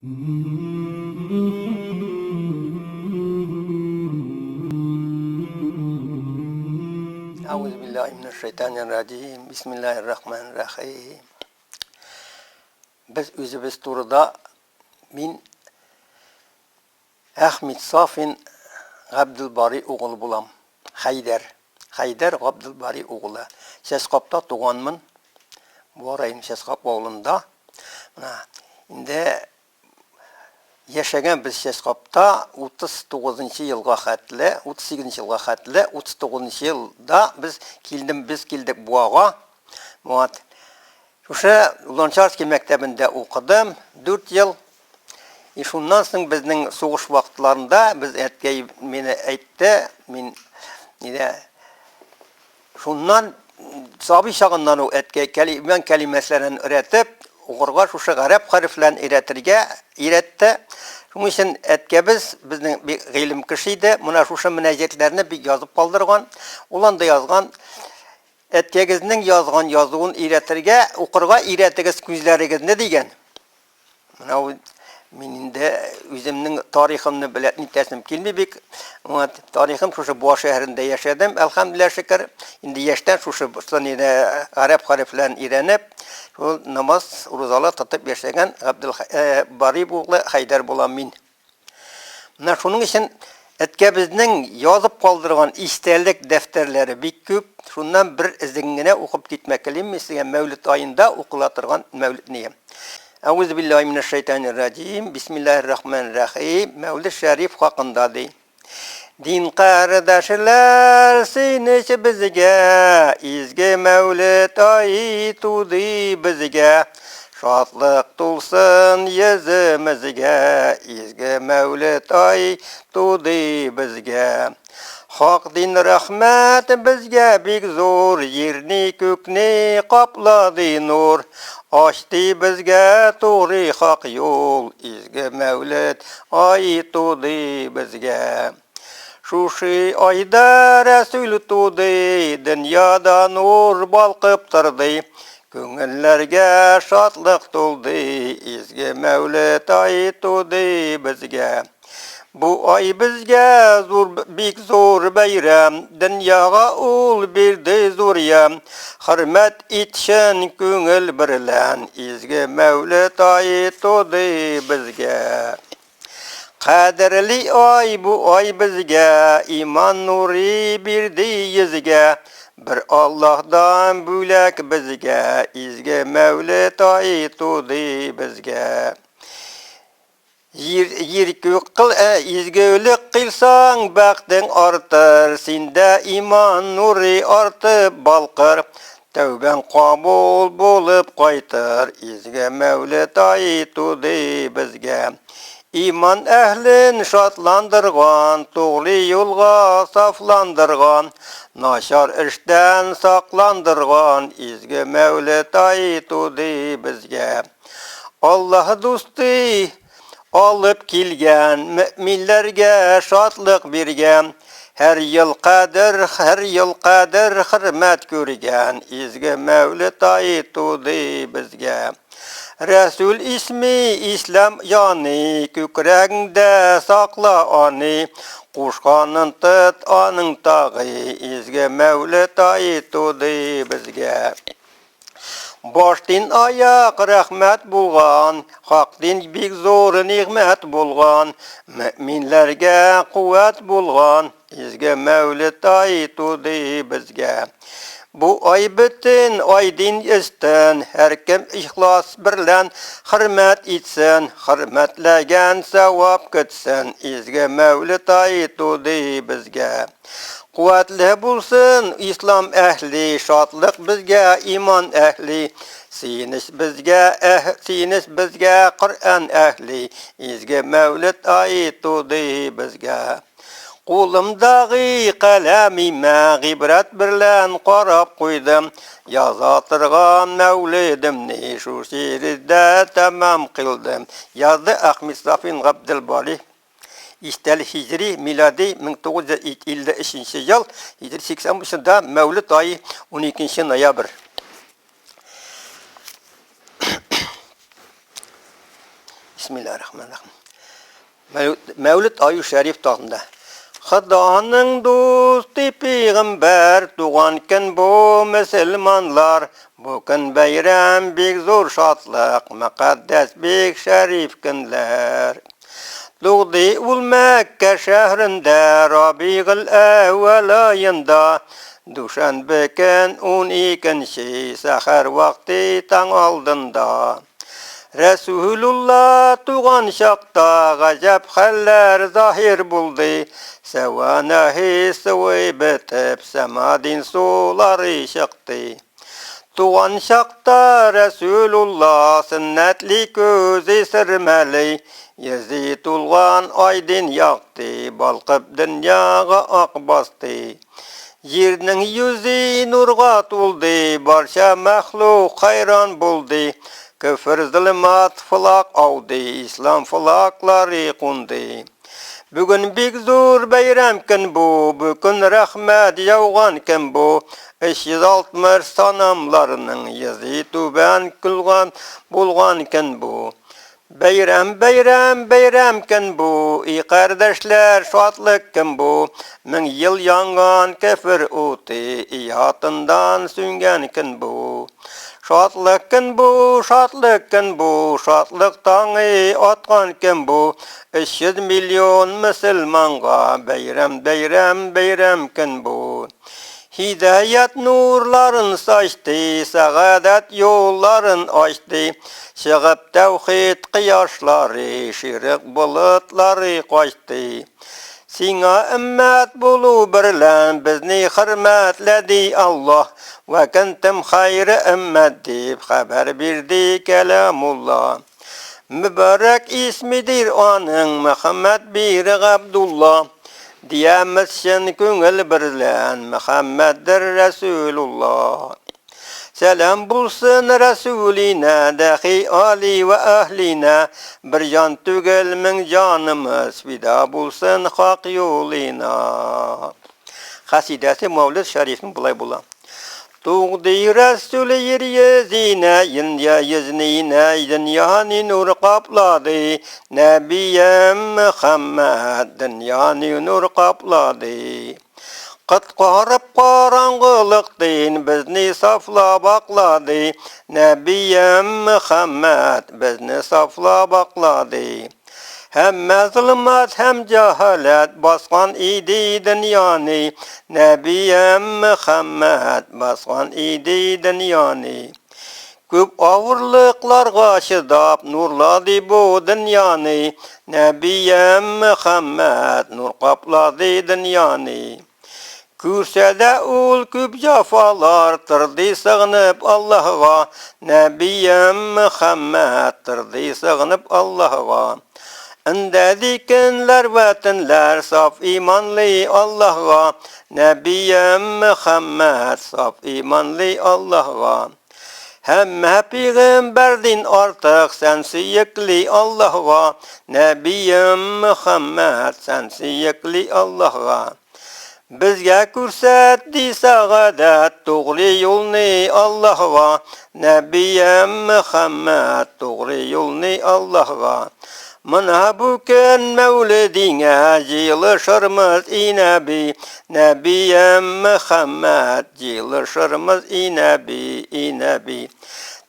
Euzubillahimineşşeytanirracim. Bismillahirrahmanirrahim. Biz özümüz turda min Ahmet Safin Abdülbari oğlu bulam. Haydar Abdülbari oğlu. Şeskapta doğanmın. Bu arayım Şeskap oğlunda. Inde yaşagan biz Şeskapta 39 yılga xatlı, 38 yılga xatlı, 39 yılda biz keldik buağa. Muat. Şuşa Lonçarski mektebinde okudum. 4 yıl. Şundan soң bizning soğuş vaqtlarında biz etkey meni aytdı. Şundan sabi şağından o etkey kelimelerini öğretip oğurga şuşa garip harflerini öğretti. Şunun için etke bizning bir ilim kişiydi. Muna şuşa münacetlerini bir yazıp kaldırgan. Olan da yazgan etkegizning yazgan yazıውን öğretirge okurga öğretigiz küzlerigiz ne degen? Muna menin de özümün tarihimni biletni teslim kelmebek. Tarihim şuşa Boğa şehrinde yaşadım. Elhamdülillah şükür. Indi yaştan şuşa Arap harflerini öğrenip namaz, rozalar tutup yaşayan Abdülbari oğlu Haydar bolam min. Şunun için etke bizning yazıp kaldırgan istelik defterleri bik köp. Şundan bir izingine okup gitmek kelim. Sizge Mevlüt ayında okulatırgan Mevlüt neyim. Euzubillahimineşşeytanirracim. Bismillahirrahmanirrahim. Mevlid Şerif hakkında dey. Din kardeşler siniş bizge, izge Mevlid ayı tudi bizge. Şadlık tulsun yüzümüzge, izge Mevlid ayı tudi bizge. Hak din rahmet bizge bik zor, yerni kökni kapladı nur. Açtı bizge doğru hak yol, izge Mevlid ayı tudi bizge. Şuşi ayda Resul tudi, dünyada nur balkıp turdi. Köngüllerge şadlık doldu, izge Mevlid ayı tudi bizge. Bu ay bizge bik zor bayram, dünyaga ul birdi zuriyam. Hürmet itşen köngül birlen, izge Mevlid ayı tudi bizge. Kaderli ay bu ay bizge, iman nuri birdi yüzge. Bir Allah'dan bülek bizge, izge Mevlid ayı tudi bizge. İzgöylük kılsan baktın artır, sinde iman nuri artıp balkır. Tövben kabul bulup kaytır, izge Mevlid ayı tudi bizge. İman ehlin şatlandırgan, doğru yolga saflandırgan. Naşar işten saklandırgan, izge Mevlid ayı tudi bizge. Allah dostu alıp kilgen, müminlerge şatlık birgen. Her yıl kader hürmet görgen, izge Mevlid ayı tudi bizge. Resul ismi İslam yani, kükrəğində sakla anı. Kuşkanın tut anın tağı, izge Mevlid ayı tudi bizge. Baştin ayak rahmet bulgan, hakdin bik zor nimet bulgan. Müminlerge kuvvet bulgan, izge Mevlid ayı tudi bizge. Bu ay bütün aydin isten, her kim ihlas birlen hürmet etsen, hürmetlegen sevap kütsen, izge Mevlid ayı tudi bizge. Kuvvetli bulsun İslam ehli, şadlık bizge iman ehli. Siniş bizge Kur'an ehli, izge Mevlid ayı tudi bizge. Қолымдағы қаламиме ғибрат бірлән қарап қойдым. Yazatırgan Mevlidimni şu şiirde tamam kıldım. Yazdı Ahmet Safin Abdülbari. İstel Hicri miladi 1953 yıl. Hicri 85'da Mevlid ayı 12. Bismillahirrahmanirrahim. Mevlid ayı şerif tağında. Hıdanın dostu peygamber doğanken bu Müslümanlar bugün bayram bek zor şatlık mukaddes bek şerif günler. Doğdu ul Mekke şehrinde Rabi'ül evvel ayında Duşanbe gün 12. sahar vakti tan aldında. Resulullah tuğan şakta gacap haller zahir buldu. Sevanahi sıvı betip semadin suları şaktı. Tuğan şakta Resulullah sünnetli gözü sırmeli. Yezi tulgan aydın yaktı, balkıp dünyaga ak bastı. Yerinin yüzü nurga tuldu, barşa mahluk hayran buldu. Küfür zulmat fılak avdı, İslam fılakları kundu. Bugün bek zor bayram gün bu, bugün rahmet yağan gün bu. 360 sanamlarının yüzü tuban kılgan bulgan gün bu. Bayram bayram bayram gün bu, ey kardeşler şatlık gün bu. 1000 yıl yangan küfür otu, ihatından süngen gün bu. Şatlık gün bu, şatlık gün bu, şatlık tanı atkan gün bu. 300 milyon Müslümanga bayram bayram bayram gün bu. Hidayet nurların saçtı, saadet yolların açtı. Çıkıp tevhid kıyaşları, şirk bulutları kaçtı. Sina ümmet bulu birlen, bizni hürmetledi Allah. Ve kentim hayri ümmet deyip haber verdi kelamullah. Mübarek ismidir onun, Muhammed bir Abdullah. Diyemezsin köngül birlen, Muhammeddir Resulullah. Selam bulsun Resuline, dahi Ali ve ahline. Bir can tügel min canımız, fida bulsun hak yoluna. Hasidesi Mevlid Şerif'in bulay bulan. Tuğdi Resul yer yüzine, dünya yüznine, dünyanı nur kapladı. Nebiyem Muhammed, dünyanı nur kapladı. Qatqarıp qarangılıqdin, bizni safla bakladı. Nebiyem Muhammed, bizni safla bakladı. Hem zulmat hem cehalet baskan idi dünyanı. Nebiyem Muhammed baskan idi dünyanı. Köp ağırlıklarga şıdap nurladı bu dünyanı. Nebiyem Muhammed nur kapladı dünyanı. Kürsede ul küp cafalar tırdı sığınıp Allah'a. Nebiyem Muhammed tırdı sığınıp Allah'a. Indedikinler vatinler saf imanlı Allah'a. Nebiyem Muhammed saf imanlı Allah'a. Hem peygamberdin artık sen siyekli Allah'a. Nebiyem Muhammed sen siyekli Allah'a. Bizge kürsətdi sağadet doğru yolunu Allah'a. Nebiyem Muhammed doğru yolunu Allah'a. Mana bugün mevlidine yılışırmız inebi. Nebiyem Muhammed yılışırmız inebi.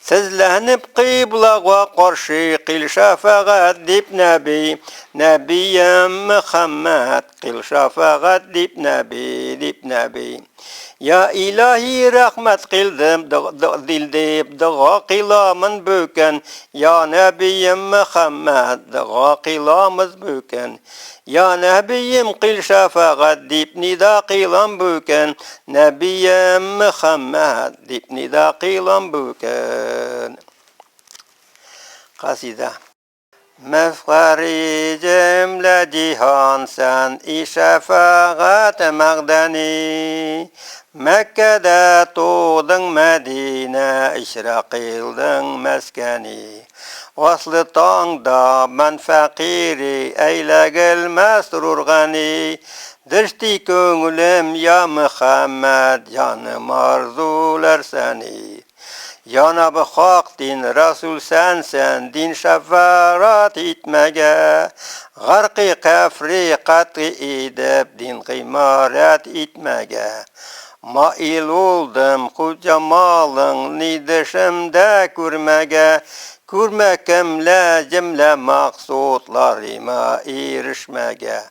Sizlenip kıblağa karşı kıl şefaat dip nebi. Nebiyem Muhammed kıl şefaat dip nebi. Ya ilahi rahmet kıldım dildip dua kılamın büken. Ya Nebiyem Muhammed dua kılamız büken. Ya Nebiyem kıl şefaat dip nida kılam büken. Nebiyem Muhammed dip nida kılam büken. Kaside. Mefkari cemle cihan sen-i şefaat mağdeni. Mekke'de doğdun Medine, işrak kıldın meskeni. Aslı tağda ben fakiri, eyle gel mesrur gani. Düştü köngülüm ya Muhammed, canım arzular seni. Cenab-ı Hak din Resul sensen din şefaat etmege. Garkı kafri katı edip din kıymaret etmege. Mail oldum koca malın nidişimde görmege. Görmekimle cümle maksutlarıma erişmege.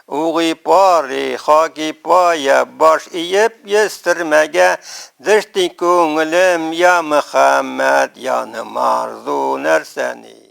Uği pari haki paya baş iyip yestirmege. Düştü köngülüm ya Muhammed yanım arzu nerseni.